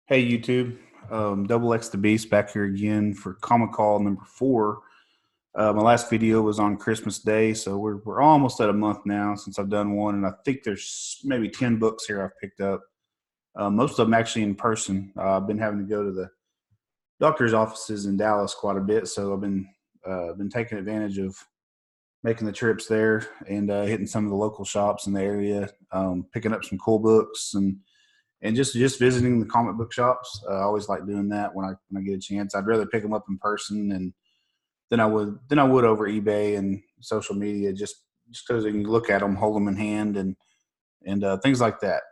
Hey YouTube, Doublexthebeast back here again for Comic Call number 4. My last video was on Christmas Day, so we're almost at a month now since I've done one, and I think there's maybe 10 books here I've picked up. Most of them actually in person. I've been having to go to the doctor's offices in Dallas quite a bit, so I've been taking advantage of making the trips there and hitting some of the local shops in the area, picking up some cool books and just visiting the comic book shops. I always like doing that when I get a chance. I'd rather pick them up in person and than I would over eBay and social media, just because you can look at them, hold them in hand, and things like that.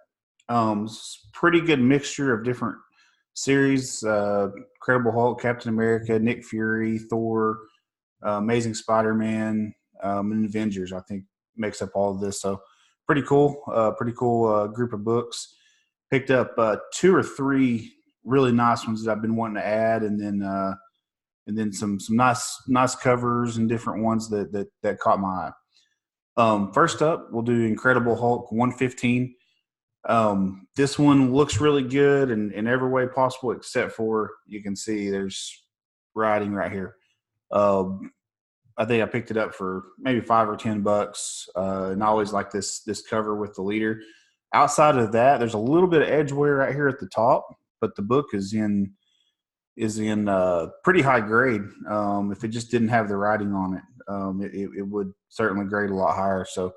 It's a pretty good mixture of different series: Incredible Hulk, Captain America, Nick Fury, Thor, Amazing Spider-Man, and Avengers. I think makes up all of this. So pretty cool group of books. Picked up two or three really nice ones that I've been wanting to add, and then some nice covers and different ones that caught my eye. First up, we'll do Incredible Hulk 115. This one looks really good in every way possible, except for you can see there's writing right here. I think I picked it up for maybe $5 or $10, and I always like this cover with the leader. Outside of that, there's a little bit of edge wear right here at the top, but the book is in pretty high grade. If it just didn't have the writing on it, it would certainly grade a lot higher. So,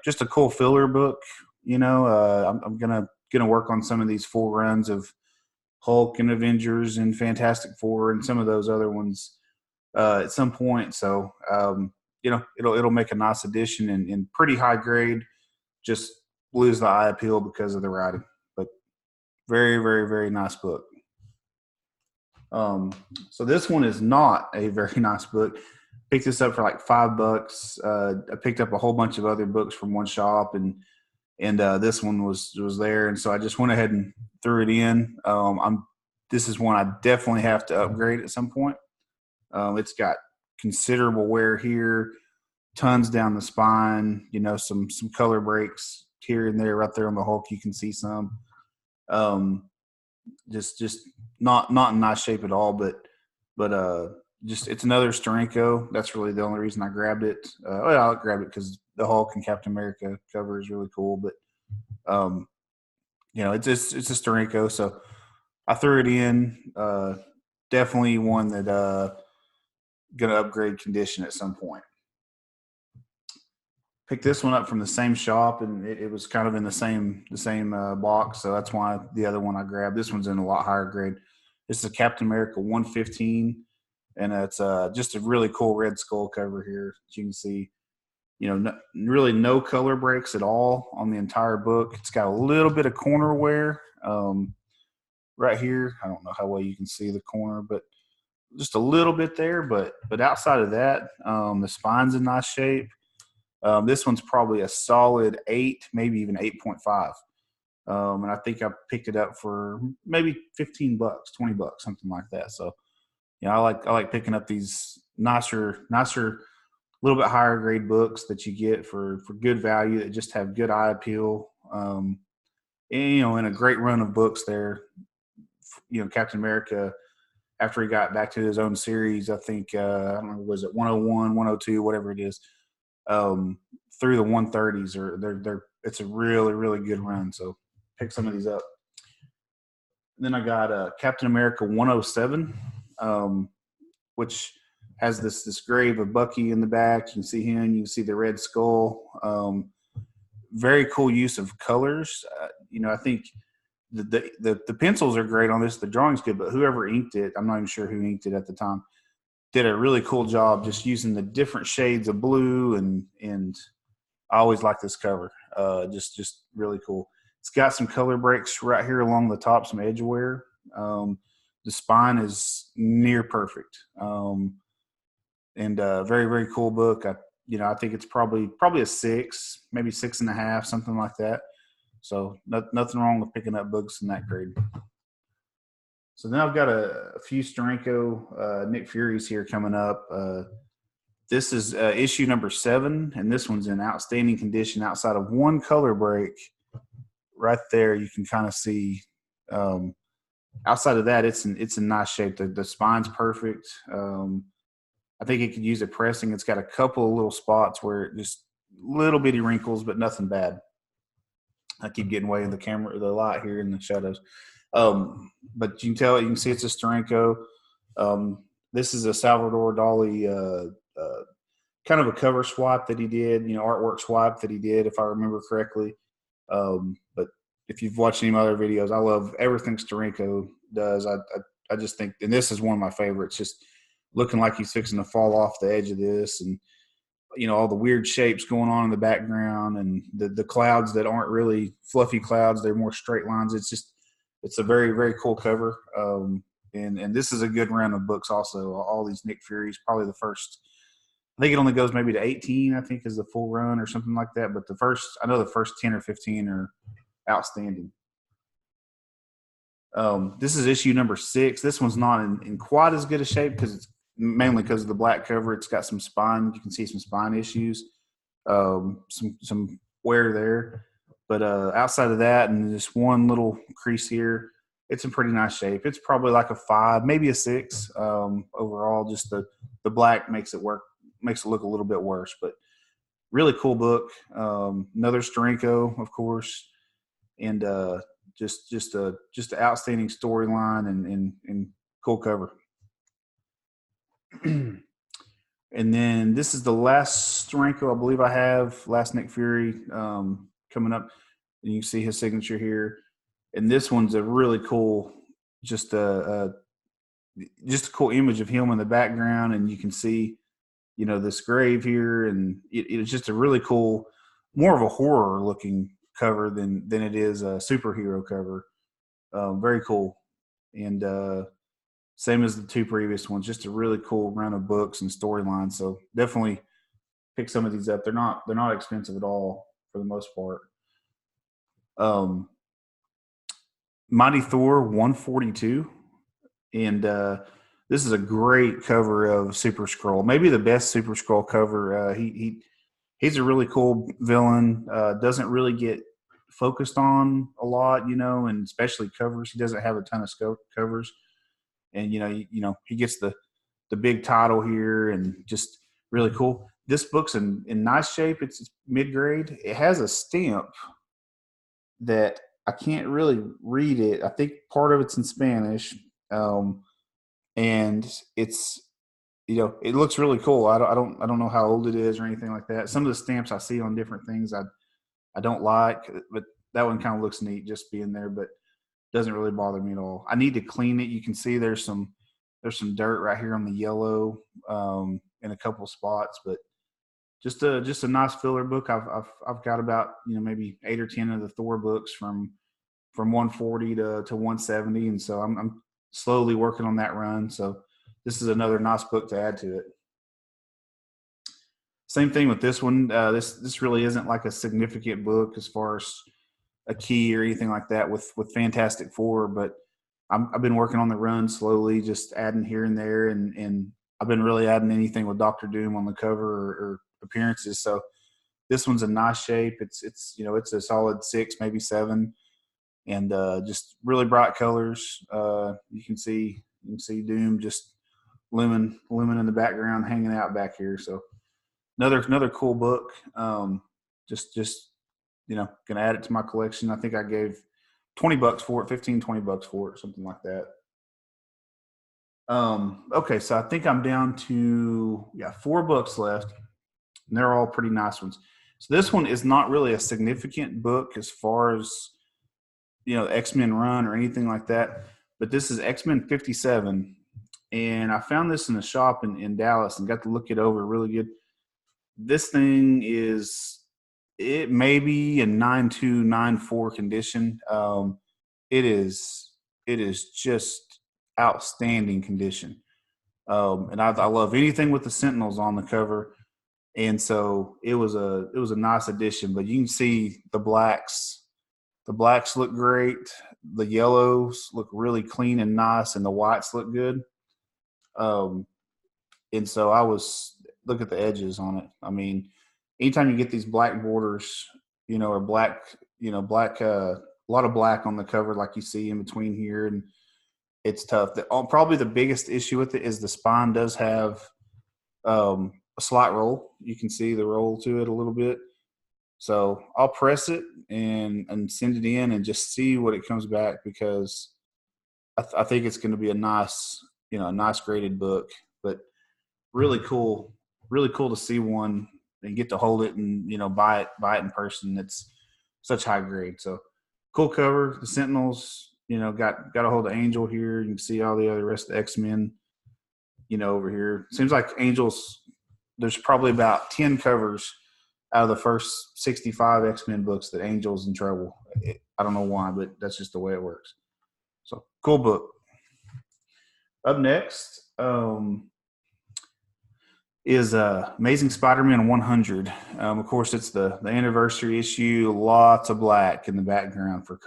just a cool filler book. I'm gonna work on some of these full runs of Hulk and Avengers and Fantastic Four and some of those other ones at some point. So, it'll make a nice addition and pretty high grade. Just lose the eye appeal because of the writing, but very, very, very nice book. So this one is not a very nice book. Picked this up for like $5. I picked up a whole bunch of other books from one shop, and this one was there, and so I just went ahead and threw it in. This is one I definitely have to upgrade at some point. It's got considerable wear here, tons down the spine. Some color breaks here and there. Right there on the Hulk, you can see some. Just not in nice shape at all, but just it's another Steranko. That's really the only reason I grabbed it. I grabbed it because the Hulk and Captain America cover is really cool, but it's a Steranko, so I threw it in. Definitely one that gonna upgrade condition at some point. Picked this one up from the same shop, and it was kind of in the same box, so that's why the other one I grabbed. This one's in a lot higher grade. This is a Captain America 115, and it's just a really cool red skull cover here. As you can see, really no color breaks at all on the entire book. It's got a little bit of corner wear right here. I don't know how well you can see the corner, but just a little bit there. But outside of that, the spine's in nice shape. This one's probably a solid 8, maybe even 8.5. And I think I picked it up for maybe $15, $20, something like that. So, I like picking up these nicer, little bit higher grade books that you get for good value that just have good eye appeal. And, in a great run of books there, Captain America, after he got back to his own series, I think, I don't know, was it 101, 102, whatever it is, through the 130s, or it's a really, really good run. So pick some of these up. And then I got Captain America 107, which has this grave of Bucky in the back. You can see him. You can see the red skull. Very cool use of colors. I think the pencils are great on this. The drawing's good, but whoever inked it, I'm not even sure who inked it at the time, did a really cool job just using the different shades of blue, and I always like this cover. Just really cool. It's got some color breaks right here along the top, some edge wear. The spine is near perfect. And very, very cool book. I think it's probably a 6, maybe 6.5, something like that. So nothing wrong with picking up books in that grade. So now I've got a few Steranko Nick Furies here coming up. This is issue number 7, and this one's in outstanding condition. Outside of one color break, right there, you can kind of see outside of that, it's in nice shape. The spine's perfect. I think it could use a pressing. It's got a couple of little spots where it just little bitty wrinkles, but nothing bad. I keep getting way in the camera, the light here in the shadows. But you can see it's a Steranko. This is a Salvador Dali kind of a cover swap that he did, artwork swap that he did, if I remember correctly. But if you've watched any of my other videos, I love everything Steranko does. I just think, and this is one of my favorites, just looking like he's fixing to fall off the edge of this, and all the weird shapes going on in the background, and the clouds that aren't really fluffy clouds, they're more straight lines. It's a very, very cool cover. And this is a good run of books also. All these Nick Fury's, probably the first, I think it only goes maybe to 18, I think, is the full run or something like that. But I know the first 10 or 15 are outstanding. This is issue number 6. This one's not in quite as good a shape because it's mainly because of the black cover. It's got some spine. You can see some spine issues, some wear there. But outside of that, and just one little crease here, it's in pretty nice shape. It's probably like a 5, maybe a 6 overall. Just the black makes it look a little bit worse. But really cool book. Another Steranko, of course, and just an outstanding storyline and cool cover. And then this is the last Steranko I believe I have, last Nick Fury coming up. And you can see his signature here. And this one's a really cool, just a cool image of him in the background, and you can see, this grave here, and it's just a really cool, more of a horror looking cover than it is a superhero cover. Very cool. And same as the 2 previous ones, just a really cool run of books and storylines. So definitely pick some of these up. They're not expensive at all for the most part. Mighty Thor 142, and this is a great cover of Super Skrull. Maybe the best Super Skrull cover. He's a really cool villain. Doesn't really get focused on a lot, and especially covers. He doesn't have a ton of covers, and he gets the big title here, and just really cool. This book's in nice shape. It's mid grade. It has a stamp that I can't really read it. I think part of it's in Spanish, and it's it looks really cool. I don't know how old it is or anything like that. Some of the stamps I see on different things I don't like, but that one kind of looks neat just being there, but doesn't really bother me at all. I need to clean it. You can see there's some dirt right here on the yellow in a couple spots, but just a nice filler book. I've got about maybe 8 or 10 of the Thor books from 140 to 170, and so I'm slowly working on that run. So this is another nice book to add to it. Same thing with this one. This really isn't like a significant book as far as a key or anything like that with Fantastic Four, but I've been working on the run slowly, just adding here and there, and I've been really adding anything with Doctor Doom on the cover or appearances. So this one's in nice shape. It's a solid 6, maybe 7, and just really bright colors. You can see Doom just looming in the background, hanging out back here. So another cool book. Just gonna add it to my collection. I think I gave $20 for it, $15-$20 for it, something like that. Okay, so I think I'm down to 4 books left, and they're all pretty nice ones. So this one is not really a significant book as far as X-Men run or anything like that, but this is X-Men 57, and I found this in a shop in Dallas and got to look it over really good. This thing it may be in 9.2, 9.4 condition. It is just outstanding condition. And I love anything with the Sentinels on the cover. And so it was a nice addition, but you can see the blacks. The blacks look great. The yellows look really clean and nice, and the whites look good. And so look at the edges on it. I mean, anytime you get these black borders, or black, a lot of black on the cover, like you see in between here, and it's tough. Probably the biggest issue with it is the spine does have a slight roll. You can see the roll to it a little bit. So I'll press it and send it in and just see what it comes back, because I think it's going to be a nice graded book. But really cool to see one and get to hold it and buy it in person. It's such high grade. So cool cover. The Sentinels, got a hold of Angel here. You can see all the other rest of the X-Men, over here. Seems like Angels, there's probably about 10 covers out of the first 65 X-Men books that Angel's in trouble. I don't know why, but that's just the way it works. So cool book. Up next is Amazing Spider-Man 100. Of course, it's the anniversary issue. Lots of black in the background for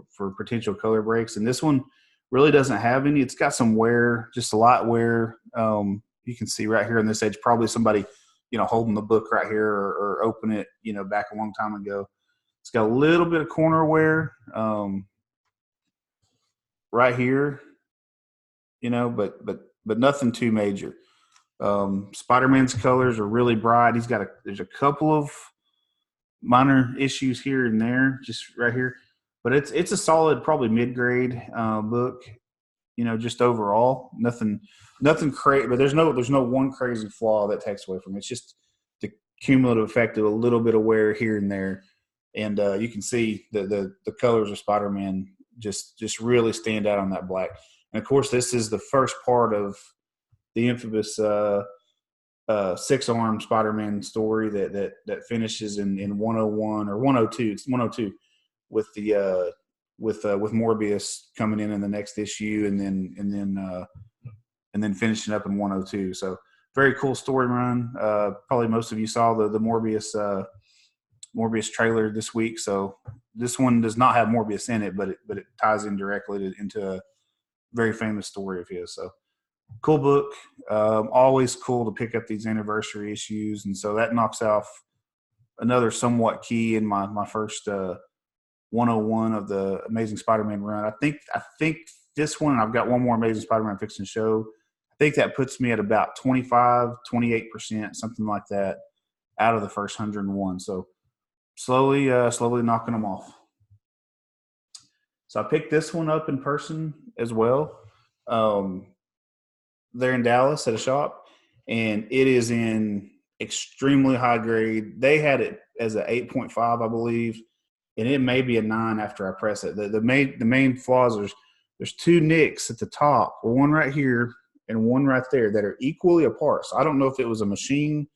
for potential color breaks, and this one really doesn't have any. It's got some wear, just a light wear. You can see right here on this edge, probably somebody holding the book right here or open it back a long time ago. It's got a little bit of corner wear right here, but nothing too major. Spider-Man's colors are really bright. There's a couple of minor issues here and there, just right here, but it's a solid, probably mid-grade book. Just overall, nothing crazy. But there's no one crazy flaw that takes away from it. It's just the cumulative effect of a little bit of wear here and there, and you can see the colors of Spider-Man just really stand out on that black. And of course, this is the first part of the infamous six-arm Spider-Man story that finishes in 101 or 102. It's 102 with the with Morbius coming in the next issue, and then finishing up in 102. So very cool story run. Probably most of you saw the Morbius trailer this week. So this one does not have Morbius in it, but it ties in directly into a very famous story of his. So cool book. Always cool to pick up these anniversary issues, and so that knocks off another somewhat key in my first 101 of the Amazing Spider-Man run. I think this one, I've got one more Amazing Spider-Man fixing show. I think that puts me at about 28%, something like that, out of the first 101. So slowly knocking them off. So I picked this one up in person as well. They're in Dallas at a shop, and it is in extremely high grade. They had it as an 8.5, I believe, and it may be a 9 after I press it. The main flaws there's two nicks at the top, one right here and one right there, that are equally apart. So I don't know if it was a machine,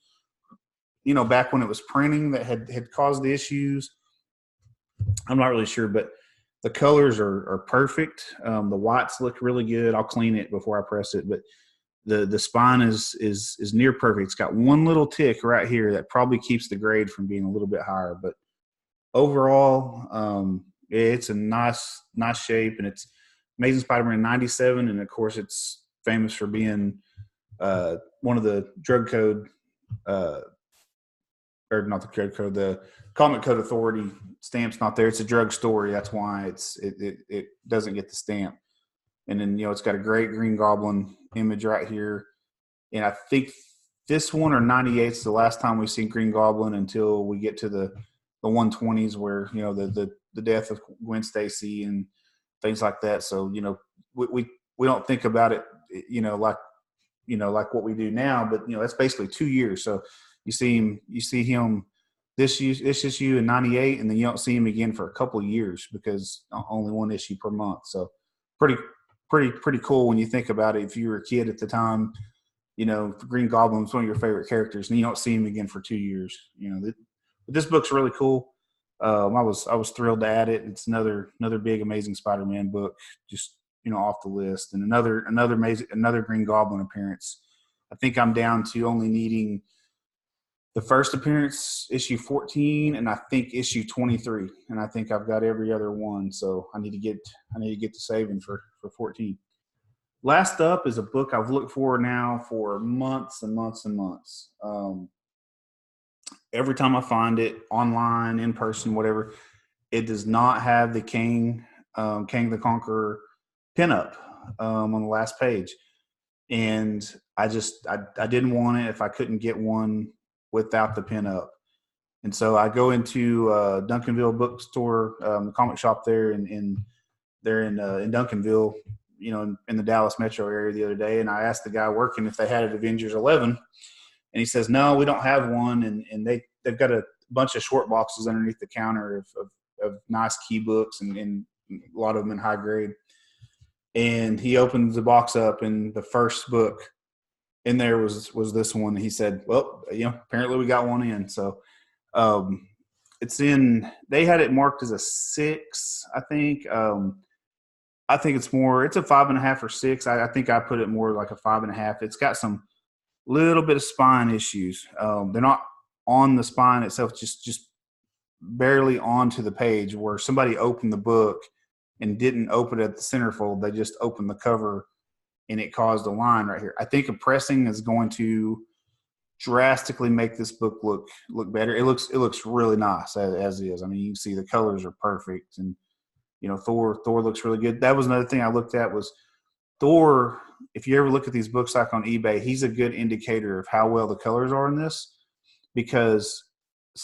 back when it was printing, that had caused the issues. I'm not really sure, but the colors are perfect. The whites look really good. I'll clean it before I press it, but the spine is near perfect. It's got one little tick right here that probably keeps the grade from being a little bit higher, but overall, it's a nice shape, and it's Amazing Spider-Man 97, and of course it's famous for being one of the drug code, or not the drug code, the Comic Code Authority stamp's not there. It's a drug story. That's why it doesn't get the stamp. And then it's got a great Green Goblin image right here, and I think this one or 98 is the last time we've seen Green Goblin until we get to the 120s, where the death of Gwen Stacy and things like that. So we don't think about it like what we do now, but that's basically 2 years. So you see him this issue in 98, and then you don't see him again for a couple of years because only one issue per month. So pretty cool when you think about it. If you were a kid at the time, Green Goblin was one of your favorite characters, and you don't see him again for 2 years. This book's really cool. I was thrilled to add it. It's another big Amazing Spider-Man book, just off the list, and another Green Goblin appearance. I think I'm down to only needing the first appearance, issue 14, and I think issue 23, and I think I've got every other one. So I need to get to saving for 14. Last up is a book I've looked for now for months and months and months. Every time I find it online, in person, whatever, it does not have the Kang the Conqueror pinup. on the last page. And I didn't want it if I couldn't get one without the pinup. And so I go into Duncanville bookstore, the comic shop there they're in Duncanville, in the Dallas metro area the other day. And I asked the guy working if they had an Avengers 11, and he says, no, we don't have one. And they've got a bunch of short boxes underneath the counter of nice key books and a lot of them in high grade. And he opens the box up, and the first book in there was this one. He said, well, apparently we got one in. So it's in, they had it marked as a 6, I think. I think it's a 5.5 or 6. I think I put it more like a 5.5. It's got some little bit of spine issues. They're not on the spine itself, just barely onto the page, where somebody opened the book and didn't open it at the centerfold. They just opened the cover, and it caused a line right here. I think a pressing is going to drastically make this book look better. It looks really nice as is. I mean, you can see the colors are perfect, and Thor looks really good. That was another thing I looked at was Thor. If you ever look at these books like on eBay, he's a good indicator of how well the colors are in this, because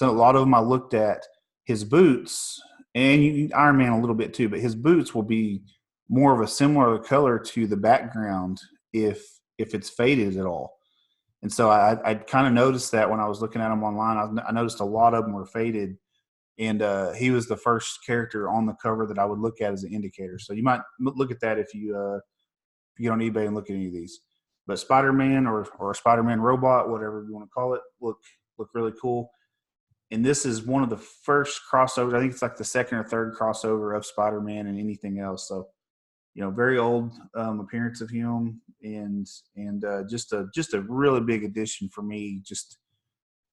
a lot of them I looked at, his boots, and Iron Man a little bit too, but his boots will be more of a similar color to the background if it's faded at all. And so I kind of noticed that when I was looking at them online. I noticed a lot of them were faded, and he was the first character on the cover that I would look at as an indicator. So you might look at that if you get on eBay and look at any of these. But Spider-Man or a Spider-Man robot, whatever you want to call it, look really cool. And this is one of the first crossovers. I think it's like the second or third crossover of Spider-Man and anything else. So, very old appearance of him, and just a really big addition for me. Just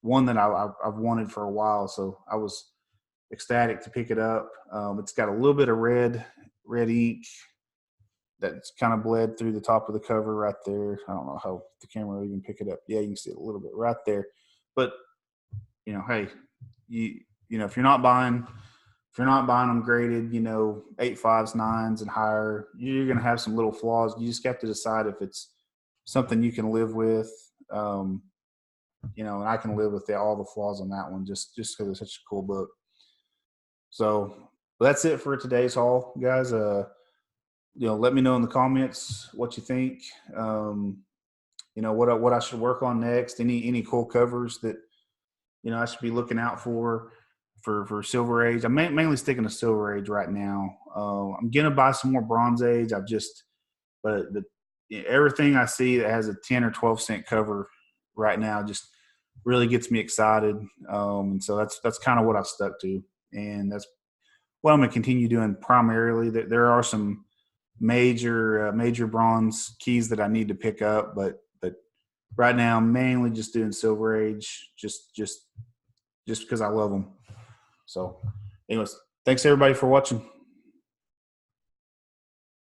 one that I've wanted for a while. So I was ecstatic to pick it up. It's got a little bit of red ink that's kind of bled through the top of the cover right there. I don't know how the camera will even pick it up. Yeah, you can see it a little bit right there. But hey, if you're not buying them graded, 8.5s, 9s, and higher, you're going to have some little flaws. You just have to decide if it's something you can live with. And I can live with all the flaws on that one just because it's such a cool book. So that's it for today's haul, guys. Let me know in the comments what you think. What I should work on next. Any cool covers that I should be looking out for Silver Age. I'm mainly sticking to Silver Age right now. I'm gonna buy some more Bronze Age. But everything I see that has a 10 or 12 cent cover right now just really gets me excited. And so that's kind of what I've stuck to, and that's what I'm gonna continue doing primarily. There are some major bronze keys that I need to pick up, but right now I'm mainly just doing Silver Age, just because I love them. So anyways, thanks everybody for watching.